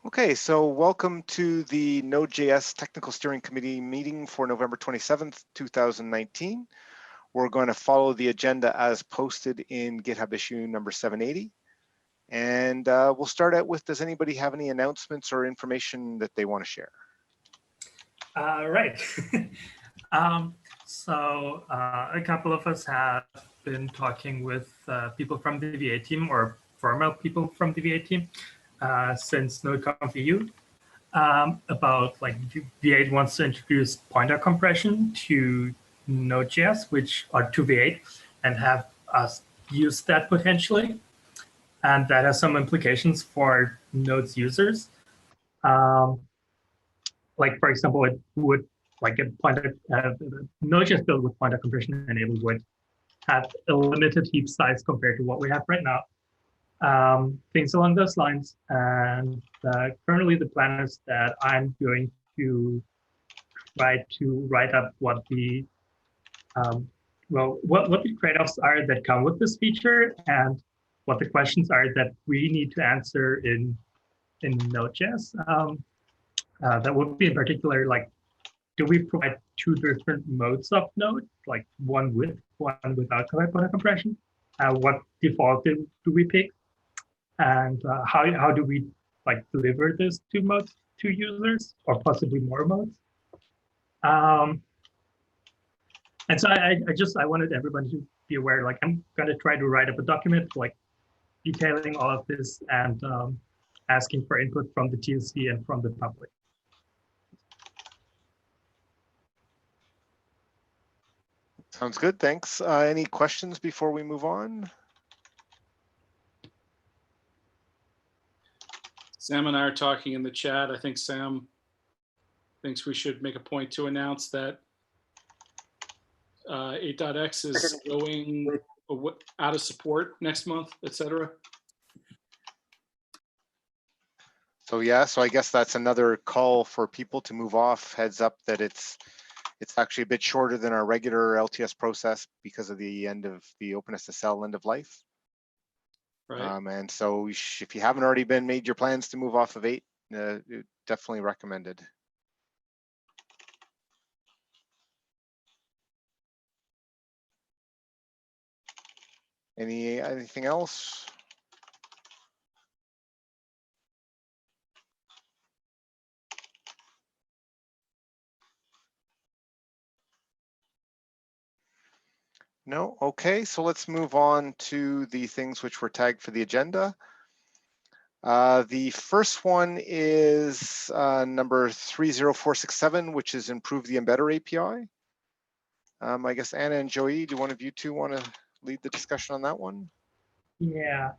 Okay, so welcome to the Node.js Technical Steering Committee meeting for November 27th, 2019. We're going to follow the agenda as posted in GitHub issue number 780. And we'll start out with, does anybody have any announcements or information that they want to share? Right. A couple of us have been talking with people from the VA team or former people from the VA team since NodeConf EU about like V8 wants to introduce pointer compression to Node.js, which are to V8, and have us use that potentially. And that has some implications for Node's users. Like for example, it would like a pointer Node.js built with pointer compression enabled would have a limited heap size compared to what we have right now. Things along those lines. And currently the plan is that I'm going to try to write up what the what the trade-offs are that come with this feature and what the questions are that we need to answer in Node.js. That would be in particular like, do we provide two different modes of Node, like one with, one without pointer compression? What default do we pick? And how do we like deliver those two modes to users, or possibly more modes? And so I wanted everybody to be aware, like I'm gonna try to write up a document like detailing all of this and asking for input from the TLC and from the public. Sounds good, thanks. Any questions before we move on? Sam and I are talking in the chat. I think Sam thinks we should make a point to announce that 8.x is going out of support next month, etc. So yeah, so I guess that's another call for people to move off. Heads up that it's actually a bit shorter than our regular LTS process because of the end of the OpenSSL end of life. Right. And so if you haven't already made your plans to move off of 8, definitely recommended. Anything else? No? Okay, so let's move on to the things which were tagged for the agenda. The first one is number 30467, which is improve the embedder API. I guess Anna and Joey, do one of you two want to lead the discussion on that one? Yeah.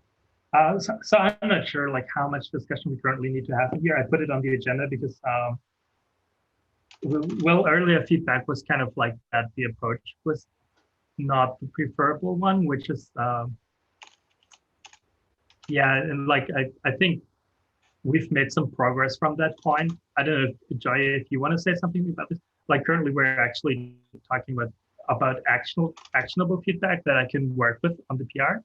So I'm not sure like how much discussion we currently need to have here. I put it on the agenda because well, earlier feedback was kind of like that the approach was not the preferable one, which is yeah, and like I think we've made some progress from that point. I don't know, Joy, if you want to say something about this. Like currently we're actually talking about actionable feedback that I can work with on the PR.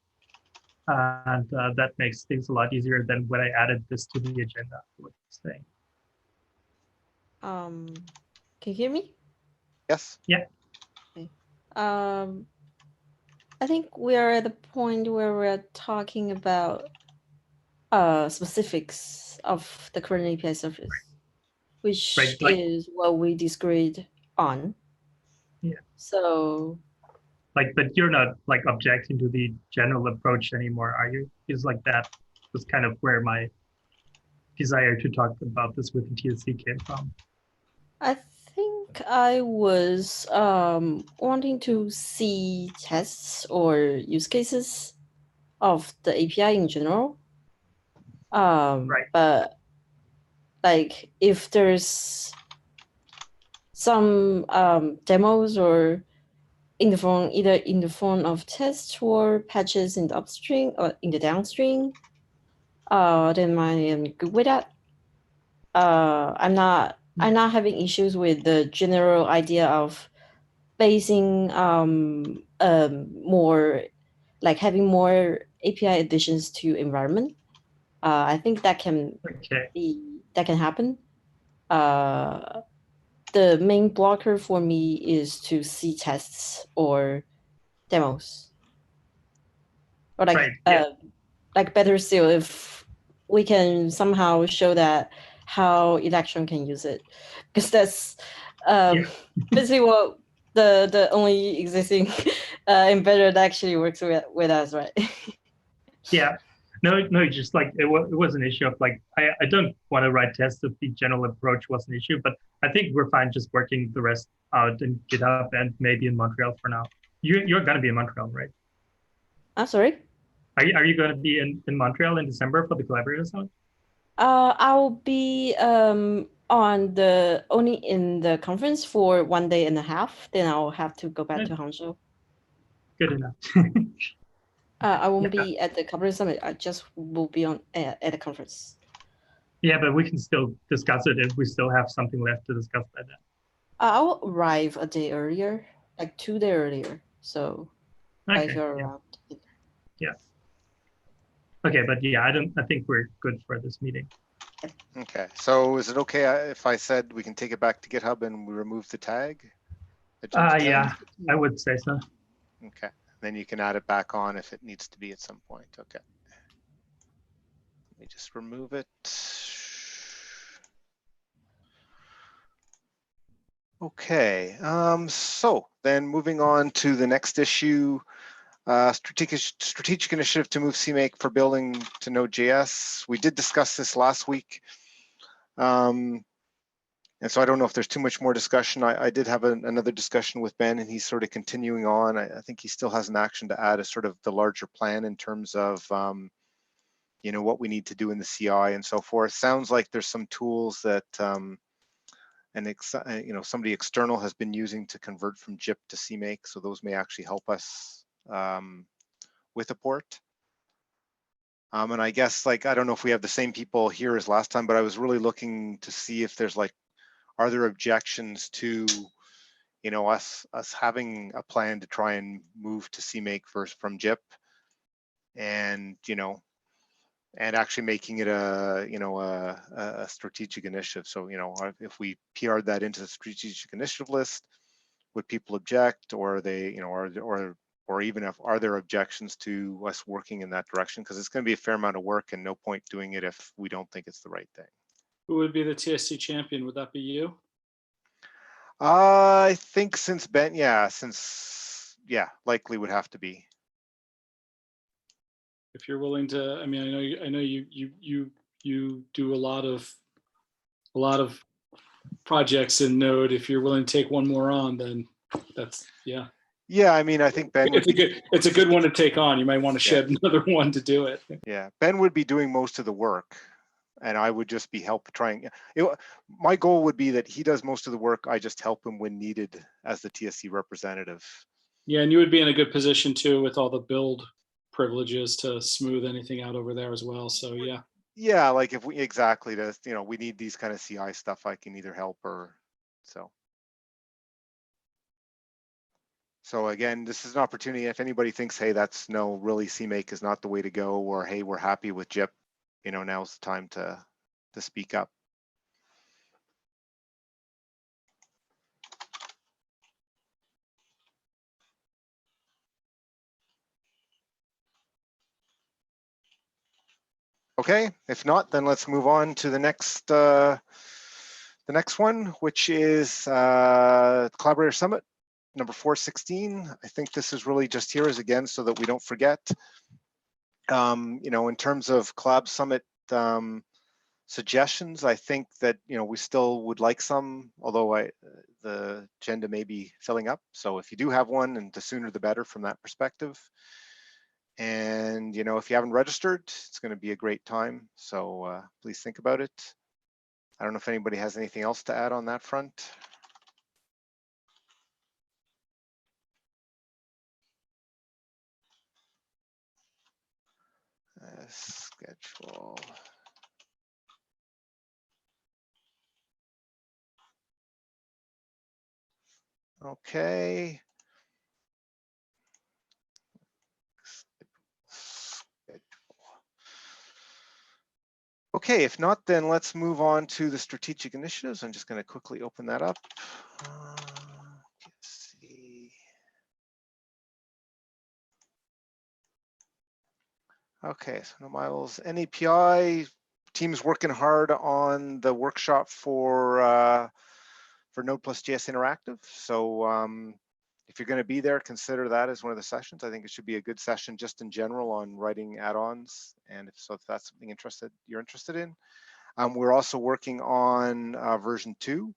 And that makes things a lot easier than when I added this to the agenda. What you're saying. Can you hear me? Yes. Yeah. Okay. I think we are at the point where we're talking about specifics of the current API service, which right, like, is what we disagreed on. Yeah. So. Like, but you're not like objecting to the general approach anymore, are you? It's like that was kind of where my desire to talk about this with the TLC came from. I think I was wanting to see tests or use cases of the API in general. Right. But like if there's some demos or in the form, either in the form of tests or patches in the upstream or in the downstream, then I am good with that. I'm not having issues with the general idea of basing more, like having more API additions to environment. I think that can happen. The main blocker for me is to see tests or demos, or like like better still if we can somehow show that how Electron can use it, because that's basically what the only existing embedder that actually works with us, right? Yeah. No, just like it was an issue of like, I don't want to write tests if the general approach was an issue, but I think we're fine just working the rest out in GitHub and maybe in Montreal for now. You're going to be in Montreal, right? I'm sorry? Are you going to be in Montreal in December for the Collaborator Summit? I'll be only in the conference for 1 day and a half. Then I'll have to go back to Hangzhou. Good enough. I won't be at the Collaborator Summit. I just will be at the conference. Yeah, but we can still discuss it if we still have something left to discuss by then. I'll arrive a day earlier, like 2 days earlier. So if you're around. Yeah. Okay, but yeah, I think we're good for this meeting. Okay, so is it okay if I said we can take it back to GitHub and we remove the tag? Yeah, I would say so. Okay, then you can add it back on if it needs to be at some point. Okay. Let me just remove it. Okay, so then moving on to the next issue, strategic initiative to move CMake for building to Node.js. We did discuss this last week. And so I don't know if there's too much more discussion. I did have another discussion with Ben, and he's sort of continuing on. I think he still has an action to add, a sort of the larger plan in terms of you know, what we need to do in the CI and so forth. Sounds like there's some tools that you know, somebody external has been using to convert from JIP to CMake, so those may actually help us with a port. And I guess, like, I don't know if we have the same people here as last time, but I was really looking to see if there's like, are there objections to, you know, us having a plan to try and move to CMake first from JIP, and you know, and actually making it a, you know, a strategic initiative. So, you know, if we PR'd that into the strategic initiative list, would people object, or are they, you know, or even if, are there objections to us working in that direction? Because it's going to be a fair amount of work, and no point doing it if we don't think it's the right thing. Who would be the TSC champion? Would that be you? I think since Ben, yeah, likely would have to be. If you're willing to, I mean, I know you do a lot of projects in Node. If you're willing to take one more on, then that's, yeah. Yeah, I mean, I think Ben it's a good one to take on. You might want to shed another one to do it. Yeah, Ben would be doing most of the work, and I would just be trying. My goal would be that he does most of the work. I just help him when needed as the TSC representative. Yeah, and you would be in a good position too with all the build privileges to smooth anything out over there as well. So yeah. Yeah, like if we you know, we need these kind of CI stuff, I can either help or so. So again, this is an opportunity. If anybody thinks, hey, that's really CMake is not the way to go, or hey, we're happy with JIP, you know, now's the time to speak up. Okay, if not, then let's move on to the next one, which is Collaborator Summit number 416. I think this is really just here as again so that we don't forget. You know, in terms of Collab Summit suggestions, I think that, you know, we still would like some, although the agenda may be filling up. So if you do have one, and the sooner the better from that perspective. And, you know, if you haven't registered, it's going to be a great time. So please think about it. I don't know if anybody has anything else to add on that front. Schedule. Okay. Okay, if not, then let's move on to the strategic initiatives. I'm just going to quickly open that up. Let's see. Okay, so no miles, NAPI team's working hard on the workshop for Node+JS Interactive. So if you're going to be there, consider that as one of the sessions. I think it should be a good session just in general on writing add-ons. And if that's something you're interested in. We're also working on version 2.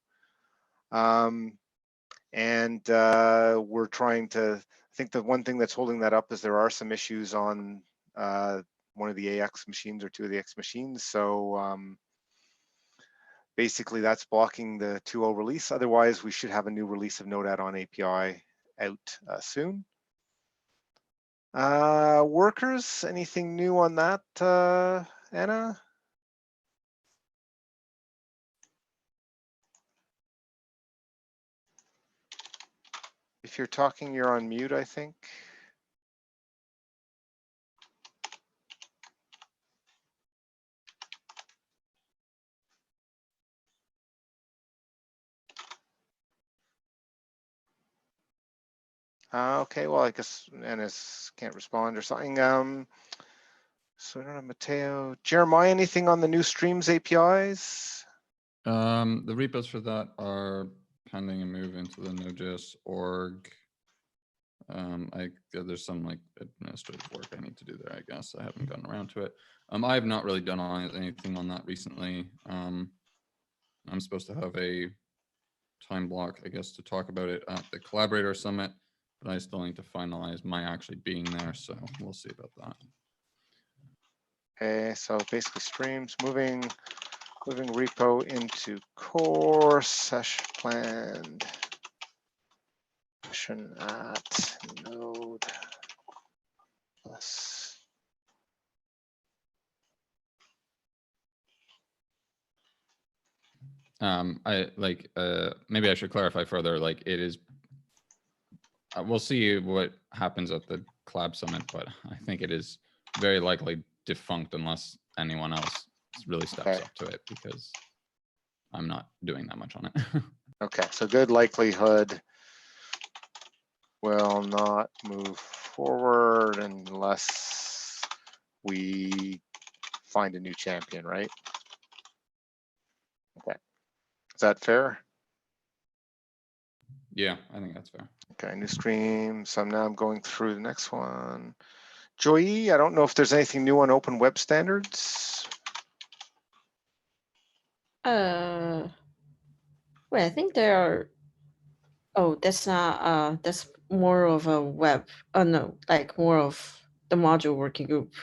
And we're trying to, I think the one thing that's holding that up is there are some issues on one of the AX machines or 2 of the X machines. So basically that's blocking the 2.0 release. Otherwise, we should have a new release of Node add-on API out soon. Workers, anything new on that, Anna? If you're talking, you're on mute, I think. Okay, well, I guess Anna's can't respond or something. So I don't know, Mateo, Jeremiah, anything on the new Streams APIs? The repos for that are pending a move into the Node.js org. There's some like administrative work I need to do there, I guess. I haven't gotten around to it. I have not really done anything on that recently. I'm supposed to have a time block, I guess, to talk about it at the Collaborator Summit, but I still need to finalize my actually being there, so we'll see about that. Okay, so basically Streams moving repo into core session planned session at Node plus. Maybe I should clarify further, like it is, we'll see what happens at the Collab Summit, but I think it is very likely defunct unless anyone else really steps up to it, because I'm not doing that much on it. Okay, so good likelihood will not move forward unless we find a new champion, right? Okay, is that fair? Yeah, I think that's fair. Okay, new stream. So now I'm going through the next one. Joey, I don't know if there's anything new on open web standards. Well, I think there are. Oh, that's not. That's more of a web. Oh no, like more of the module working group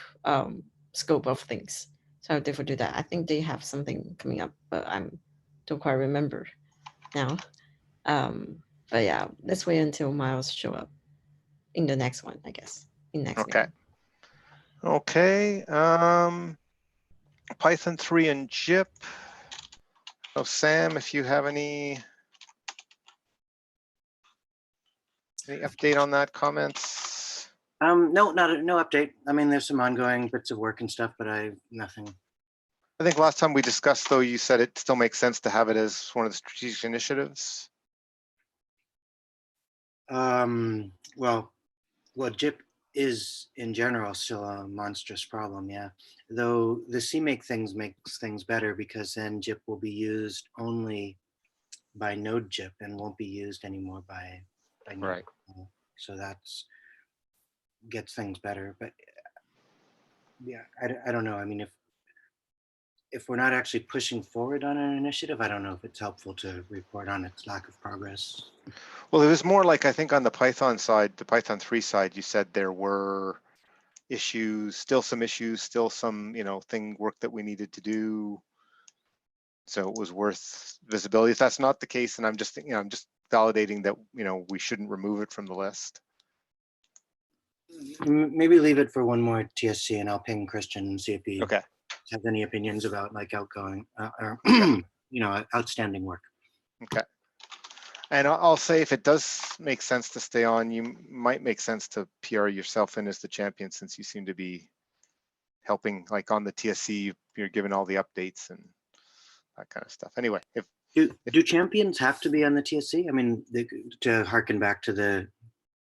scope of things. So they will do that. I think they have something coming up, but I don't quite remember now. But yeah, let's wait until Miles show up in the next one, I guess. In next Okay. meeting. Okay. Python 3 and JIP. Oh, Sam, if you have any update on that, comments? No update. I mean, there's some ongoing bits of work and stuff, but nothing. I think last time we discussed, though, you said it still makes sense to have it as one of the strategic initiatives. Well, JIP is in general still a monstrous problem, yeah. Though the CMake things makes things better, because then JIP will be used only by Node JIP and won't be used anymore by Node. Right. So that's gets things better, but yeah, I don't know. I mean, if we're not actually pushing forward on an initiative, I don't know if it's helpful to report on its lack of progress. Well, it was more like, I think on the Python side, the Python 3 side, you said there were issues, still some work that we needed to do. So it was worth visibility. If that's not the case, then I'm just validating that, we shouldn't remove it from the list. Maybe leave it for one more TSC, and I'll ping Christian and see if he Okay. has any opinions about like outgoing or outstanding work. Okay. And I'll say, if it does make sense to stay on, you might make sense to PR yourself in as the champion, since you seem to be helping, like on the TSC, you're giving all the updates and that kind of stuff. Anyway, if Do champions have to be on the TSC? I mean, to harken back to the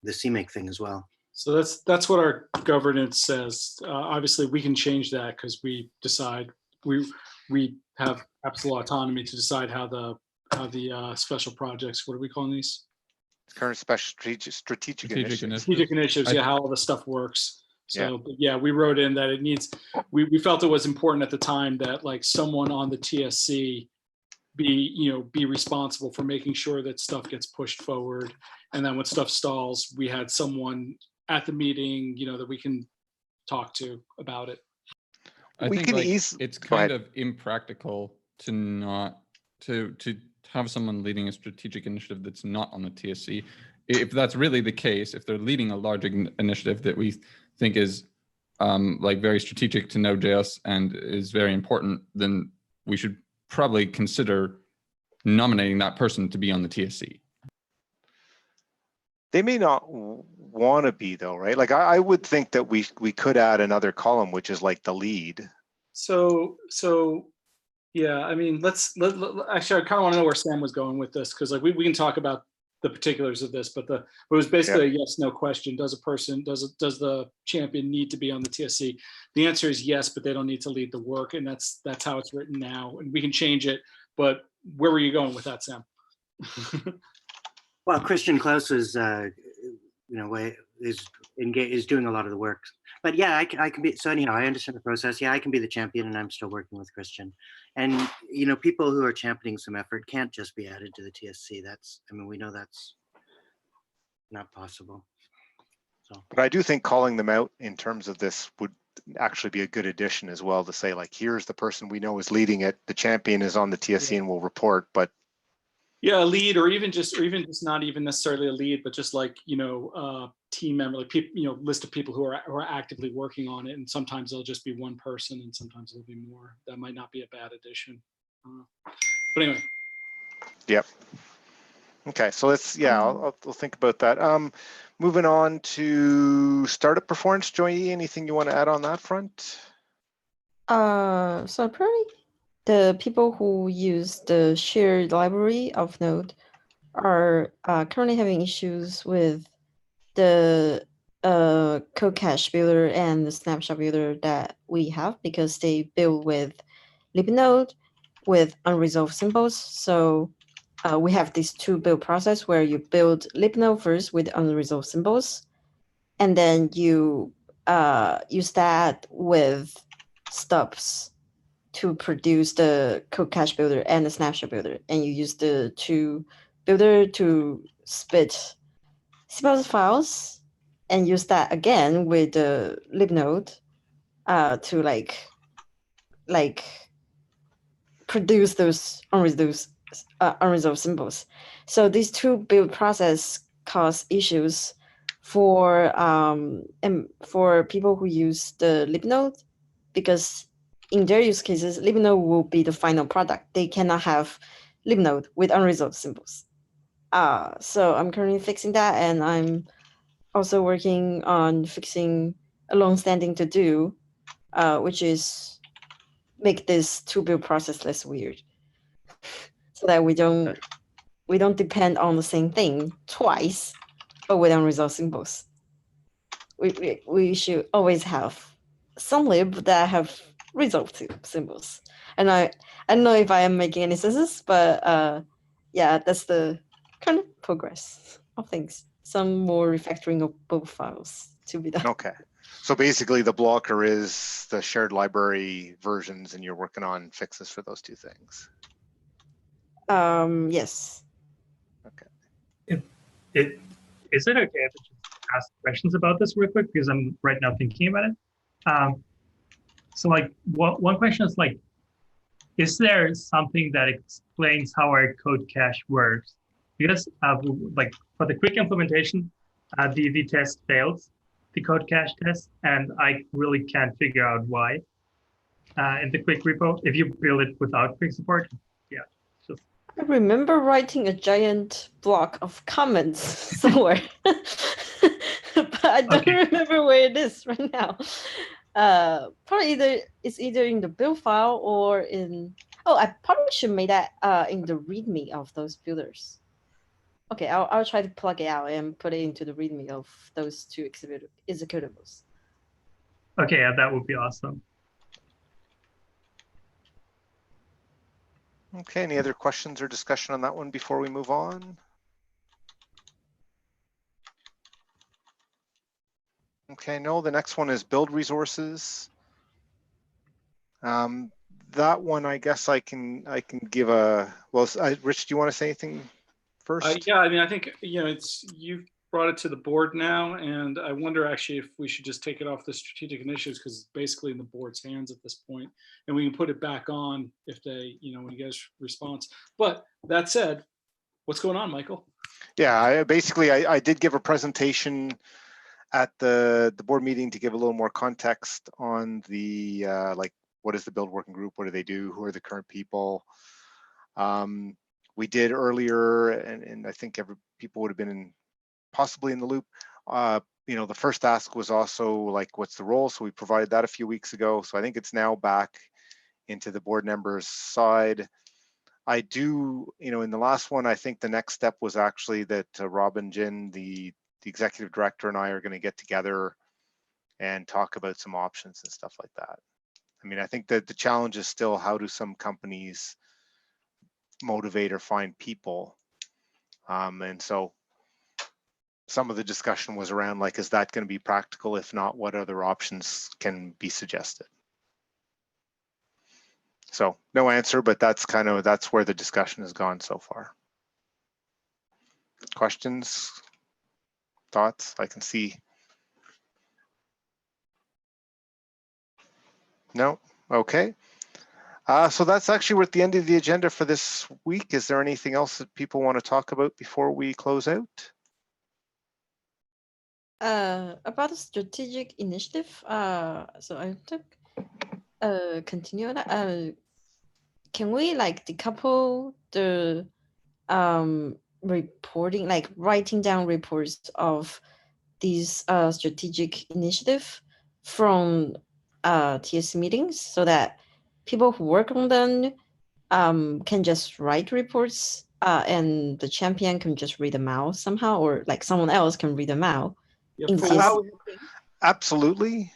CMake thing as well. So that's what our governance says. Obviously, we can change that because we decide we have absolute autonomy to decide how the special projects. What are we calling these? current special strategic initiatives. Strategic initiatives. Yeah, how all the stuff works. So yeah, we wrote in that it needs. We felt it was important at the time that like someone on the TSC be responsible for making sure that stuff gets pushed forward, and then when stuff stalls, we had someone at the meeting, that we can talk to about it. I think like, it's kind of impractical to not to have someone leading a strategic initiative that's not on the TSC. If that's really the case, if they're leading a large initiative that we think is like very strategic to Node.js and is very important, then we should probably consider nominating that person to be on the TSC. They may not want to be though, right? Like I would think that we could add another column, which is like the lead. So yeah, I mean, actually, I kind of want to know where Sam was going with this, because like we can talk about the particulars of this, but it was basically a yes/no question. Does the champion need to be on the TSC? The answer is yes, but they don't need to lead the work, and that's how it's written now, and we can change it. But where were you going with that, Sam? Well, Christian Klaus is, is doing a lot of the work. But yeah, I can be. So anyhow, I understand the process. Yeah, I can be the champion, and I'm still working with Christian. And people who are championing some effort can't just be added to the TSC. We know that's not possible. So, but I do think calling them out in terms of this would actually be a good addition as well, to say like, here's the person we know is leading it. The champion is on the TSC and will report, but. Yeah, a lead, or even just not even necessarily a lead, but just like team member, like people, list of people who are actively working on it, and sometimes it'll just be one person, and sometimes it'll be more. That might not be a bad addition. But anyway. Yep. Okay, so let's I'll think about that. Moving on to startup performance, Joey, anything you want to add on that front? So probably the people who use the shared library of Node are currently having issues with the code cache builder and the snapshot builder that we have, because they build with libnode with unresolved symbols. So we have these two build process where you build libnode first with unresolved symbols, and then you use that with stubs to produce the code cache builder and the snapshot builder, and you use the two builder to spit symbols files, and use that again with the libnode to like produce those unresolved symbols. So these two build process cause issues for people who use the libnode, because in their use cases, libnode will be the final product. They cannot have libnode with unresolved symbols. So I'm currently fixing that, and I'm also working on fixing a long-standing to-do, which is make this two-build process less weird, so that we don't depend on the same thing twice, but with unresolved symbols. We should always have some lib that have resolved symbols. And I don't know if I am making any sense, but yeah, that's the kind of progress of things. Some more refactoring of both files to be done. Okay. So basically the blocker is the shared library versions, and you're working on fixes for those two things. Yes. Okay. Is it okay if I just ask questions about this real quick, because I'm right now thinking about it? So like one question is like, is there something that explains how our code cache works? Because like for the quick implementation, the test failed, the code cache test, and I really can't figure out why. In the quick repo, if you build it without quick support, yeah. Just... I remember writing a giant block of comments somewhere, but I don't remember where it is right now. Probably it's either in the build file or in. Oh, I probably should make that in the README of those builders. Okay, I'll try to plug it out and put it into the README of those two executables. Okay, yeah, that would be awesome. Okay, any other questions or discussion on that one before we move on? Okay, no, the next one is build resources. That one, I guess I can give a, well, Rich, do you want to say anything first? Yeah, I mean, I think, you've brought it to the board now, and I wonder actually if we should just take it off the strategic initiatives, because it's basically in the board's hands at this point, and we can put it back on if they, when you guys response. But that said, what's going on, Michael? Yeah, I did give a presentation at the board meeting to give a little more context on the like, what is the build working group? What do they do? Who are the current people? We did earlier, and I think people would have been possibly in the loop. The first ask was also like, what's the role? So we provided that a few weeks ago. So I think it's now back into the board members' side. I do, in the last one, I think the next step was actually that Robin Jin, the executive director, and I are going to get together and talk about some options and stuff like that. I mean, I think that the challenge is still, how do some companies motivate or find people? And so some of the discussion was around, like, is that going to be practical? If not, what other options can be suggested? So no answer, but that's where the discussion has gone so far. Questions, thoughts? I can see. No? Okay. So that's actually, we're at the end of the agenda for this week. Is there anything else that people want to talk about before we close out? About the strategic initiative. So I took continue that. Can we like decouple the reporting, like writing down reports of these strategic initiative from TSC meetings, so that people who work on them can just write reports and the champion can just read them out somehow, or like someone else can read them out in TSC? Absolutely.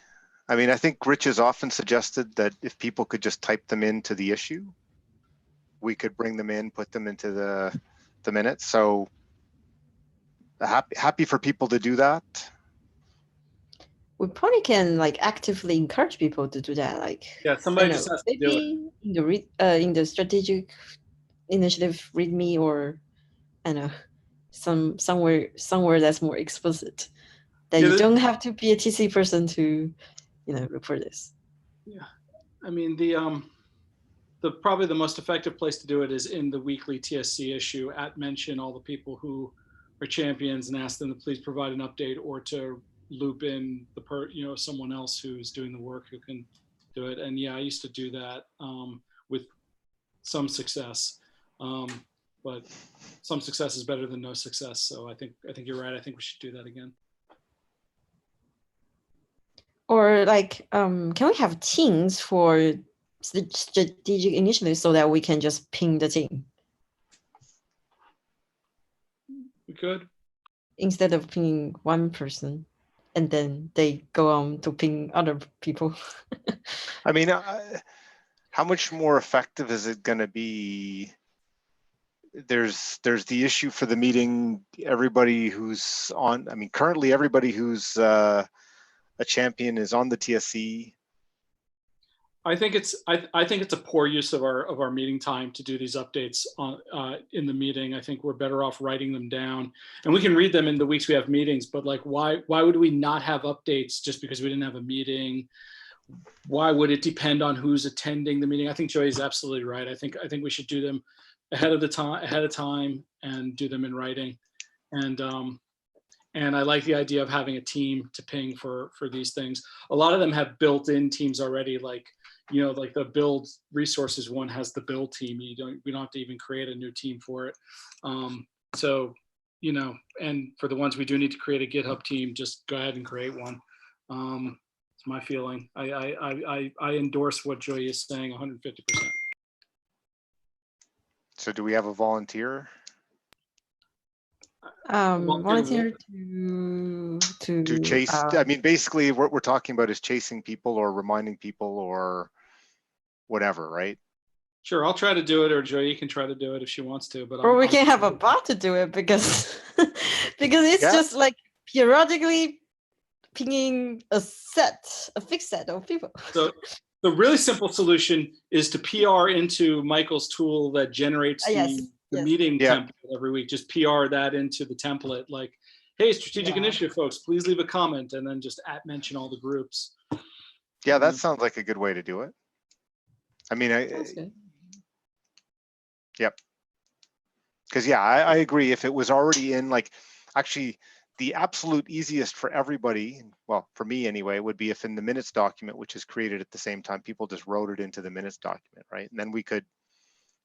I mean, I think Rich has often suggested that if people could just type them into the issue, we could bring them in, put them into the minutes. So happy for people to do that. We probably can like actively encourage people to do that. Like, Yeah, somebody just has to do it. In the strategic initiative README, or I don't know, somewhere that's more explicit, that you don't have to be a TC person to report this. Yeah, I mean, the probably the most effective place to do it is in the weekly TSC issue, at mention all the people who are champions and ask them to please provide an update, or to loop in someone else who's doing the work who can do it. And yeah, I used to do that with some success, but some success is better than no success. So I think you're right. I think we should do that again. Or like, can we have teams for strategic initiatives so that we can just ping the team? We could. Instead of pinging one person, and then they go on to ping other people. I mean, how much more effective is it going to be? There's the issue for the meeting. Everybody who's on, I mean, currently everybody who's a champion is on the TSC. I think it's a poor use of our meeting time to do these updates on in the meeting. I think we're better off writing them down, and we can read them in the weeks we have meetings. But like, why would we not have updates just because we didn't have a meeting? Why would it depend on who's attending the meeting? I think Joey is absolutely right. I think we should do them ahead of time and do them in writing. And I like the idea of having a team to ping for these things. A lot of them have built-in teams already, like the build resources one has the build team. We don't have to even create a new team for it. So, and for the ones we do need to create a GitHub team, just go ahead and create one. It's my feeling. I endorse what Joy is saying 150%. So do we have a volunteer? Volunteer To chase, I mean, basically what we're talking about is chasing people or reminding people or whatever, right? Sure, I'll try to do it, or Joy can try to do it if she wants to. But or we can have a bot to do it because because it's Yeah. just like periodically pinging a fixed set of people. So the really simple solution is to PR into Michael's tool that generates the meeting template every week. Just PR that into the template, like, hey, strategic initiative folks, please leave a comment, and then just mention all the groups. Yeah, that sounds like a good way to do it. I mean, yep. Because yeah, I agree. If it was already in, like, actually the absolute easiest for everybody, well, for me anyway, would be if in the minutes document, which is created at the same time, people just wrote it into the minutes document, right? And then we could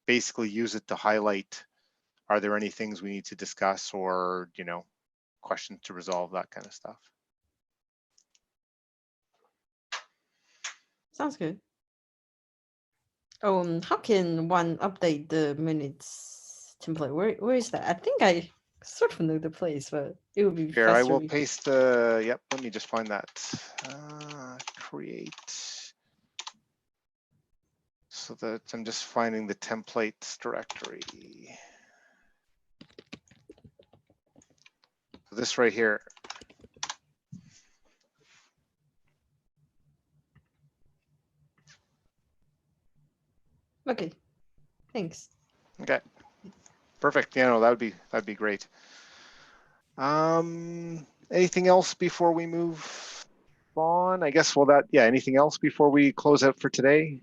basically use it to highlight, are there any things we need to discuss, or, you know, questions to resolve, that kind of stuff. Sounds good. How can one update the minutes template? Where is that? I think I sort of know the place, but it would be Here, faster. I will paste the, yep, let me just find that. Create. So that I'm just finding the templates directory. So this right here. Okay, thanks. Okay, perfect. Yeah, no, that'd be great. Anything else before we move on? I guess, well, that, yeah, anything else before we close out for today?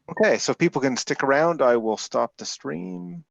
Okay, so if people can stick around, I will stop the stream.